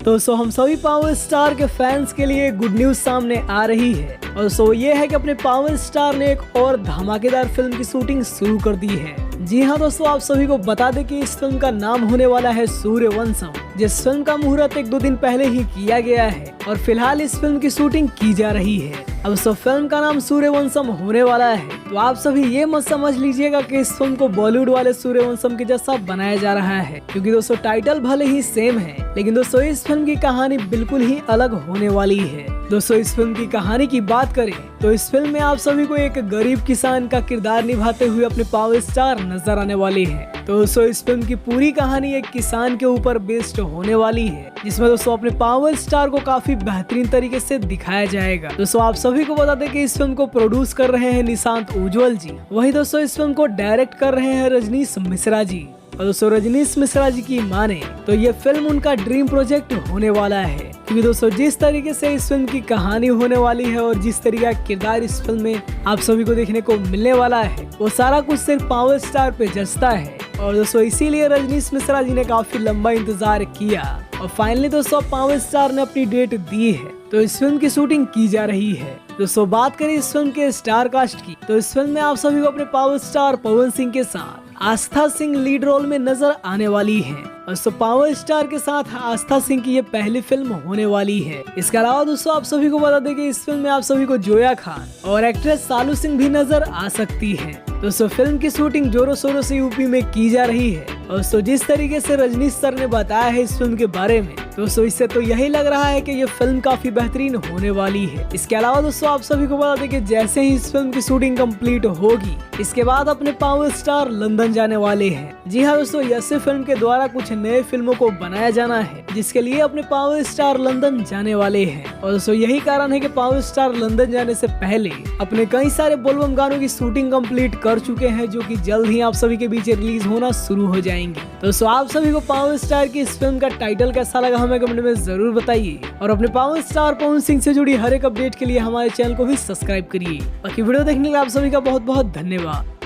दोस्तों हम सभी पावर स्टार के फैंस के लिए गुड न्यूज सामने आ रही है और ये है कि अपने पावर स्टार ने एक और धमाकेदार फिल्म की शूटिंग शुरू कर दी है। जी हाँ दोस्तों, आप सभी को बता दें कि इस फिल्म का नाम होने वाला है सूर्यवंशम, जिस फिल्म का मुहूर्त 1-2 दिन पहले ही किया गया है और फिलहाल इस फिल्म की शूटिंग की जा रही है। अब फिल्म का नाम सूर्यवंशम होने वाला है, तो आप सभी ये मत समझ लीजिएगा कि इस फिल्म को बॉलीवुड वाले सूर्यवंशम के जैसा बनाया जा रहा है, क्योंकि दोस्तों टाइटल भले ही सेम है, लेकिन दोस्तों इस फिल्म की कहानी बिल्कुल ही अलग होने वाली है। दोस्तों इस फिल्म की कहानी की बात करें तो इस फिल्म में आप सभी को एक गरीब किसान का किरदार निभाते हुए अपने पावर स्टार नजर आने वाले हैं। तो दोस्तों इस फिल्म की पूरी कहानी एक किसान के ऊपर बेस्ड होने वाली है, जिसमें दोस्तों अपने पावर स्टार को काफी बेहतरीन तरीके से दिखाया जाएगा। दोस्तों आप सभी को बता दें कि इस फिल्म को प्रोड्यूस कर रहे हैं निशांत उज्ज्वल जी, वही दोस्तों इस फिल्म को डायरेक्ट कर रहे हैं रजनीश मिश्रा जी। और दोस्तों रजनीश मिश्रा जी की माने तो ये फिल्म उनका ड्रीम प्रोजेक्ट होने वाला है, क्योंकि दोस्तों जिस तरीके से इस फिल्म की कहानी होने वाली है और जिस तरीके का किरदार इस फिल्म में आप सभी को देखने को मिलने वाला है, वो सारा कुछ सिर्फ पावर स्टार पे जचता है। और दोस्तों इसीलिए रजनीश मिश्रा जी ने काफी लंबा इंतजार किया और फाइनली दोस्तों पावर स्टार ने अपनी डेट दी है, तो इस फिल्म की शूटिंग की जा रही है। दोस्तों बात करें इस फिल्म के स्टार कास्ट की, तो इस फिल्म में आप सभी को अपने पावर स्टार पवन सिंह के साथ आस्था सिंह लीड रोल में नजर आने वाली है। और पावर स्टार के साथ आस्था सिंह की ये पहली फिल्म होने वाली है। इसके अलावा दोस्तों आप सभी को बता दें कि इस फिल्म में आप सभी को जोया खान और एक्ट्रेस सालू सिंह भी नजर आ सकती है। दोस्तों फिल्म की शूटिंग जोरों शोरों से यूपी में की जा रही है और जिस तरीके से रजनीश सर ने बताया है इस फिल्म के बारे में, दोस्तों इससे तो यही लग रहा है कि ये फिल्म काफी बेहतरीन होने वाली है। इसके अलावा दोस्तों आप सभी को बता दें कि जैसे ही इस फिल्म की शूटिंग कंप्लीट होगी, इसके बाद अपने पावर स्टार लंदन जाने वाले हैं। जी हाँ दोस्तों, यस फिल्म के द्वारा कुछ नए फिल्मों को बनाया जाना है, जिसके लिए अपने पावर स्टार लंदन जाने वाले हैं। और दोस्तों यही कारण है कि पावर स्टार लंदन जाने से पहले अपने कई सारे बोलबम गानों की शूटिंग कंप्लीट कर चुके हैं, जो कि जल्द ही आप सभी के बीच रिलीज होना शुरू हो जाएंगे। दोस्तों आप सभी को पावर स्टार की इस फिल्म का टाइटल कैसा लगा हमें कमेंट में जरूर बताइए, और अपने पावर स्टार पवन सिंह से जुड़ी हर एक अपडेट के लिए हमारे चैनल को भी सब्सक्राइब करिए। बाकी वीडियो देखने के लिए आप सभी का बहुत बहुत धन्यवाद।